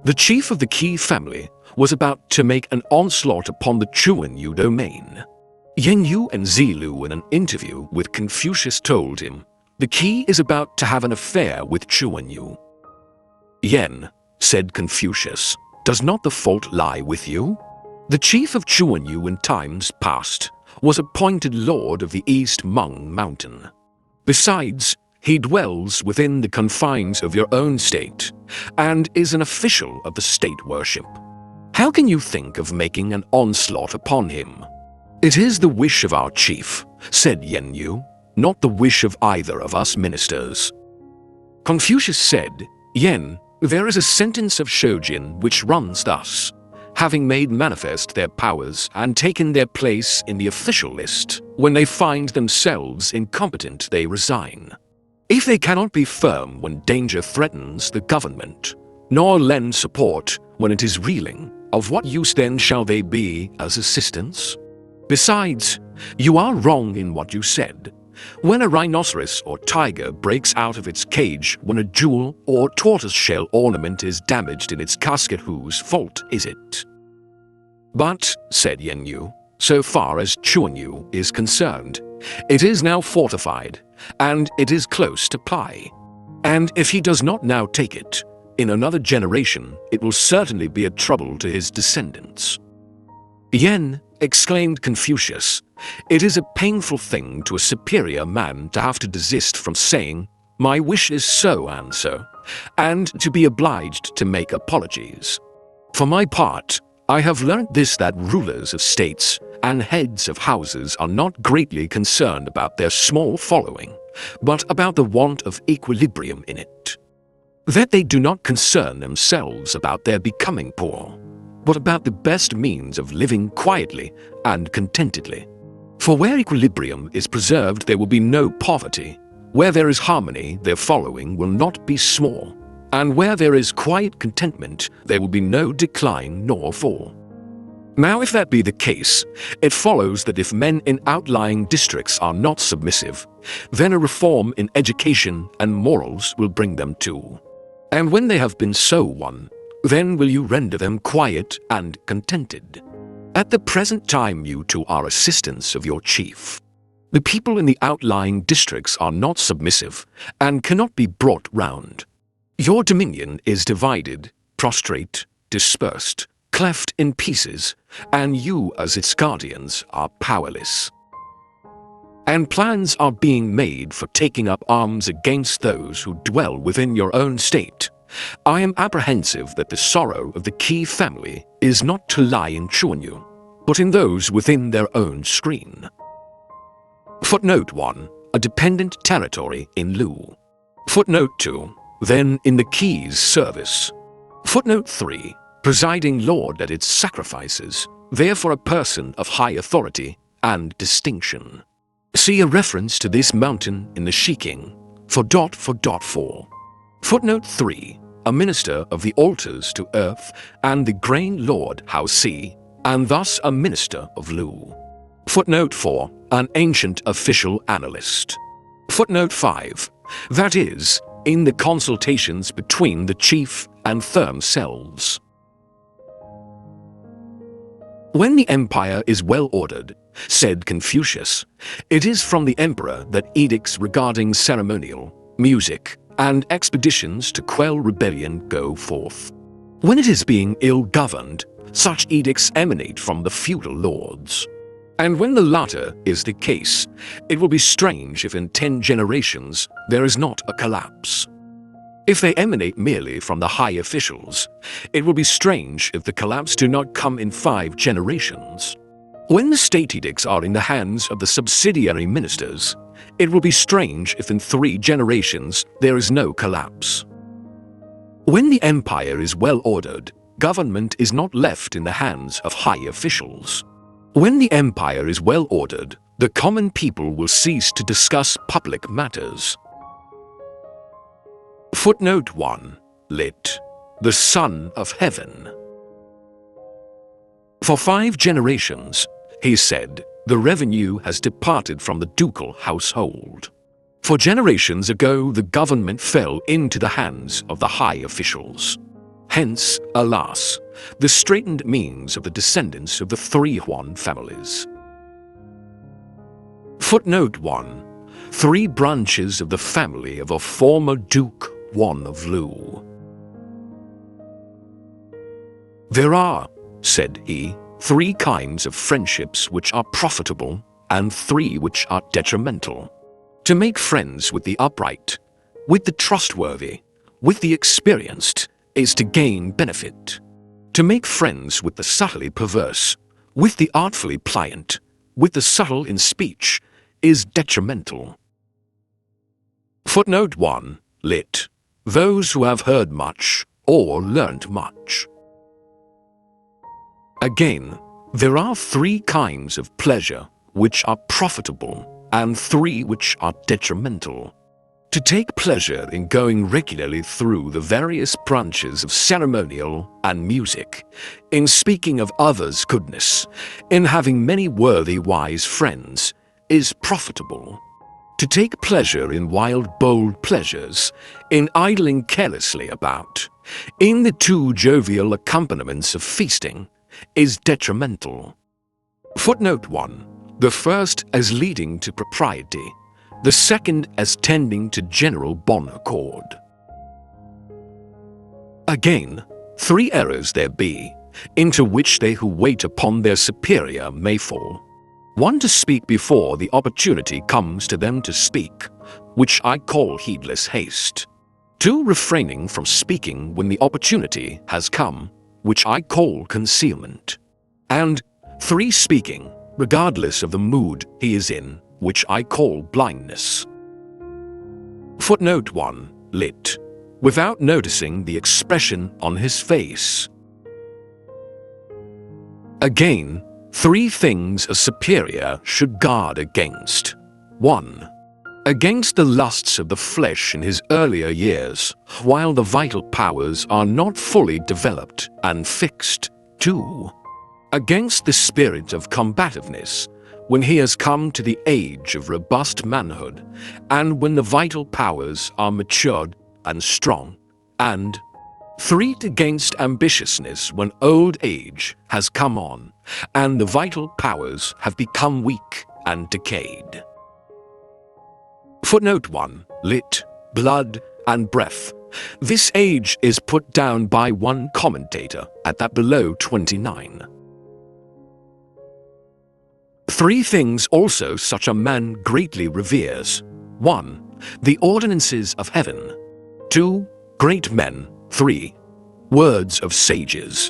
The chief of the Qi family was about to make an onslaught upon the Chuanyu domain. Yen Yu and Zilu, in an interview with Confucius, told him, "The Qi is about to have an affair with Chuanyu." "Yen," said Confucius, "does not the fault lie with you? The chief of Chuanyu in times past was appointed lord of the East Meng Mountain. Besides, he dwells within the confines of your own state and is an official of the state worship. How can you think of making an onslaught upon him?" "It is the wish of our chief," said Yen Yu, "not the wish of either of us ministers." Confucius said, "Yen, there is a sentence of Shojin which runs thus: having made manifest their powers and taken their place in the official list, when they find themselves incompetent they resign. If they cannot be firm when danger threatens the government, nor lend support when it is reeling, of what use then shall they be as assistants? Besides, you are wrong in what you said. When a rhinoceros or tiger breaks out of its cage when a jewel or tortoiseshell ornament is damaged in its casket, whose fault is it?" "But," said Yen Yu, "so far as Chuanyu is concerned, it is now fortified, and it is close to Pai. And if he does not now take it, in another generation it will certainly be a trouble to his descendants." "Yen," exclaimed Confucius, "it is a painful thing to a superior man to have to desist from saying, 'My wish is so and so,' and to be obliged to make apologies. For my part, I have learnt this, that rulers of states and heads of houses are not greatly concerned about their small following, but about the want of equilibrium in it. That they do not concern themselves about their becoming poor, but about the best means of living quietly and contentedly. For where equilibrium is preserved there will be no poverty, where there is harmony their following will not be small, and where there is quiet contentment there will be no decline nor fall. Now if that be the case, it follows that if men in outlying districts are not submissive, then a reform in education and morals will bring them to. And when they have been so won, then will you render them quiet and contented. At the present time you two are assistants of your chief. The people in the outlying districts are not submissive and cannot be brought round. Your dominion is divided, prostrate, dispersed, cleft in pieces, and you as its guardians are powerless. And plans are being made for taking up arms against those who dwell within your own state. I am apprehensive that the sorrow of the Qi family is not to lie in Chuanyu, but in those within their own screen." Footnote 1. A dependent territory in Lu. Footnote 2. Then in the Qi's service. Footnote 3. Presiding lord at its sacrifices, therefore a person of high authority and distinction. See a reference to this mountain in the Shiking for .4. Footnote 3. A minister of the altars to earth and the grain lord Hao Si, and thus a minister of Lu. Footnote 4. An ancient official analyst. Footnote 5. That is, in the consultations between the chief and themselves. When the empire is well ordered, said Confucius, it is from the emperor that edicts regarding ceremonial, music, and expeditions to quell rebellion go forth. When it is being ill-governed, such edicts emanate from the feudal lords. And when the latter is the case, it will be strange if in 10 generations there is not a collapse. If they emanate merely from the high officials, it will be strange if the collapse do not come in 5 generations. When the state edicts are in the hands of the subsidiary ministers, it will be strange if in 3 generations there is no collapse. When the empire is well ordered, government is not left in the hands of high officials. When the empire is well ordered, the common people will cease to discuss public matters. Footnote 1. Lit. The Son of Heaven. For 5 generations, he said, the revenue has departed from the ducal household. For generations ago, the government fell into the hands of the high officials. Hence, alas, the straitened means of the descendants of the three Huan families. Footnote 1. 3 branches of the family of a former Duke Huan of Lu. There are, said he, 3 kinds of friendships which are profitable and 3 which are detrimental. To make friends with the upright, with the trustworthy, with the experienced, is to gain benefit. To make friends with the subtly perverse, with the artfully pliant, with the subtle in speech, is detrimental. Footnote 1, lit. Those who have heard much or learnt much. Again, there are 3 kinds of pleasure which are profitable and 3 which are detrimental. To take pleasure in going regularly through the various branches of ceremonial and music, in speaking of others' goodness, in having many worthy wise friends, is profitable. To take pleasure in wild bold pleasures, in idling carelessly about, in the too jovial accompaniments of feasting, is detrimental. Footnote 1. The first as leading to propriety, the second as tending to general bon accord. Again, 3 errors there be, into which they who wait upon their superior may fall. 1, to speak before the opportunity comes to them to speak, which I call heedless haste. 2, refraining from speaking when the opportunity has come, which I call concealment. And 3, speaking, regardless of the mood he is in, which I call blindness. Footnote 1, lit. Without noticing the expression on his face. Again, 3 things a superior should guard against. 1. Against the lusts of the flesh in his earlier years, while the vital powers are not fully developed and fixed. 2. Against the spirit of combativeness, when he has come to the age of robust manhood, and when the vital powers are matured and strong. And 3, against ambitiousness when old age has come on, and the vital powers have become weak and decayed. Footnote 1, lit. Blood and breath. This age is put down by one commentator at that below 29. 3 things also such a man greatly reveres. 1. The ordinances of heaven. 2. Great men. 3. Words of sages.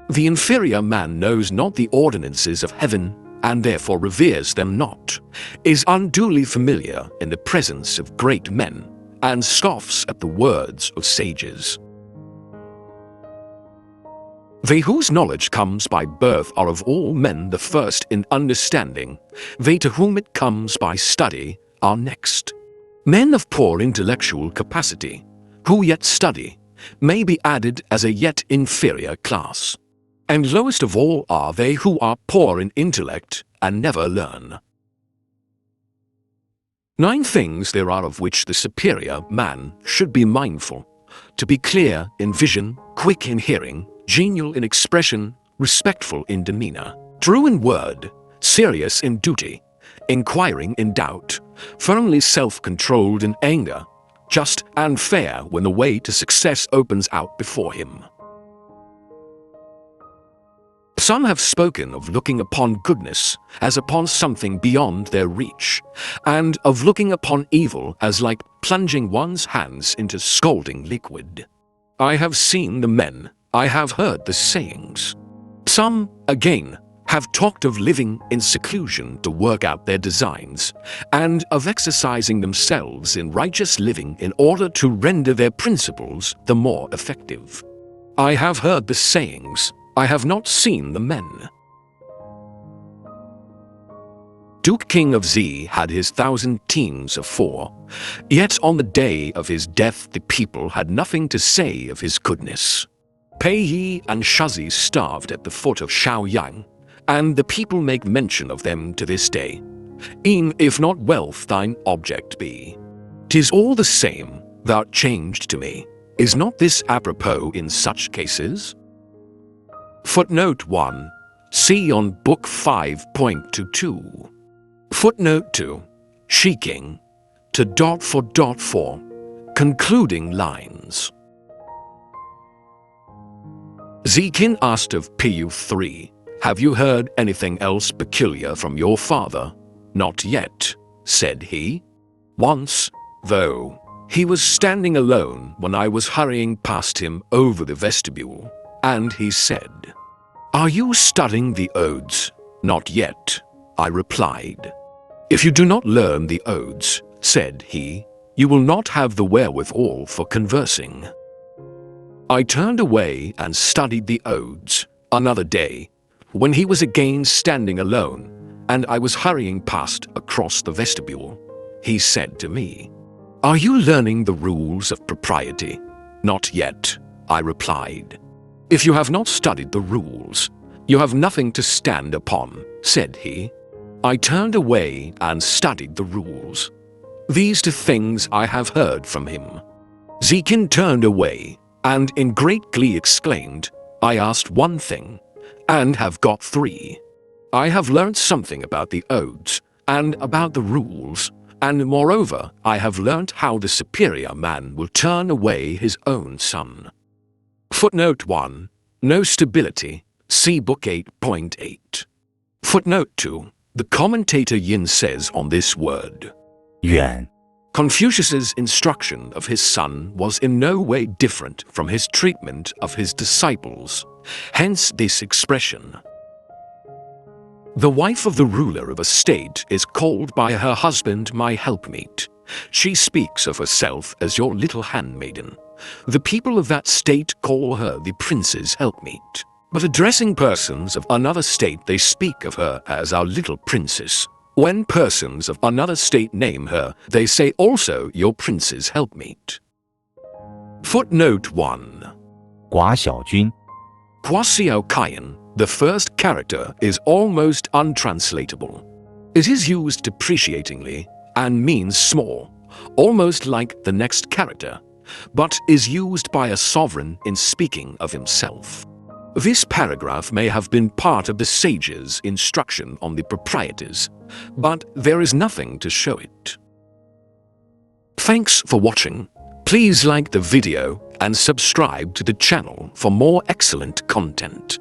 The inferior man knows not the ordinances of heaven, and therefore reveres them not, is unduly familiar in the presence of great men, and scoffs at the words of sages. They whose knowledge comes by birth are of all men the first in understanding, they to whom it comes by study are next. Men of poor intellectual capacity, who yet study, may be added as a yet inferior class. And lowest of all are they who are poor in intellect and never learn. 9 things there are of which the superior man should be mindful: to be clear in vision, quick in hearing, genial in expression, respectful in demeanor, true in word, serious in duty, inquiring in doubt, firmly self-controlled in anger, just and fair when the way to success opens out before him. Some have spoken of looking upon goodness as upon something beyond their reach, and of looking upon evil as like plunging one's hands into scalding liquid. I have seen the men, I have heard the sayings. Some, again, have talked of living in seclusion to work out their designs, and of exercising themselves in righteous living in order to render their principles the more effective. I have heard the sayings, I have not seen the men. Duke King of Z had his 1,000 teams of 4, yet on the day of his death the people had nothing to say of his goodness. Pei Yi and Shazi starved at the foot of Shaoyang, and the people make mention of them to this day. E'en if not wealth thine object be, 'tis all the same, thou'rt changed to me. Is not this apropos in such cases? Footnote 1. See on Book 5.22. Footnote 2. Seeking to ... for concluding lines. Zekin asked of Pu3, "Have you heard anything else peculiar from your father?" "Not yet," said he. "Once, though, he was standing alone when I was hurrying past him over the vestibule, and he said, 'Are you studying the Odes?' 'Not yet,' I replied. 'If you do not learn the Odes,' said he, 'you will not have the wherewithal for conversing.' I turned away and studied the Odes. Another day, when he was again standing alone, and I was hurrying past across the vestibule, he said to me, 'Are you learning the rules of propriety?' 'Not yet,' I replied. 'If you have not studied the rules, you have nothing to stand upon,' said he. I turned away and studied the rules. These two things I have heard from him." Zekin turned away and in great glee exclaimed, "I asked one thing, and have got three. I have learnt something about the Odes and about the rules, and moreover I have learnt how the superior man will turn away his own son." Footnote 1. No stability. See Book 8.8. Footnote 2. The commentator Yin says on this word, 远 Confucius's instruction of his son was in no way different from his treatment of his disciples, hence this expression. The wife of the ruler of a state is called by her husband my helpmeet. She speaks of herself as your little handmaiden. The people of that state call her the prince's helpmeet. But addressing persons of another state, they speak of her as our little princess. When persons of another state name her, they say also your prince's helpmeet. Footnote 1. 寡小君 Xiao Kayan, the first character, is almost untranslatable. It is used depreciatingly and means small, almost like the next character, but is used by a sovereign in speaking of himself. This paragraph may have been part of the sage's instruction on the proprieties, but there is nothing to show it. Thanks for watching. Please like the video and subscribe to the channel for more excellent content.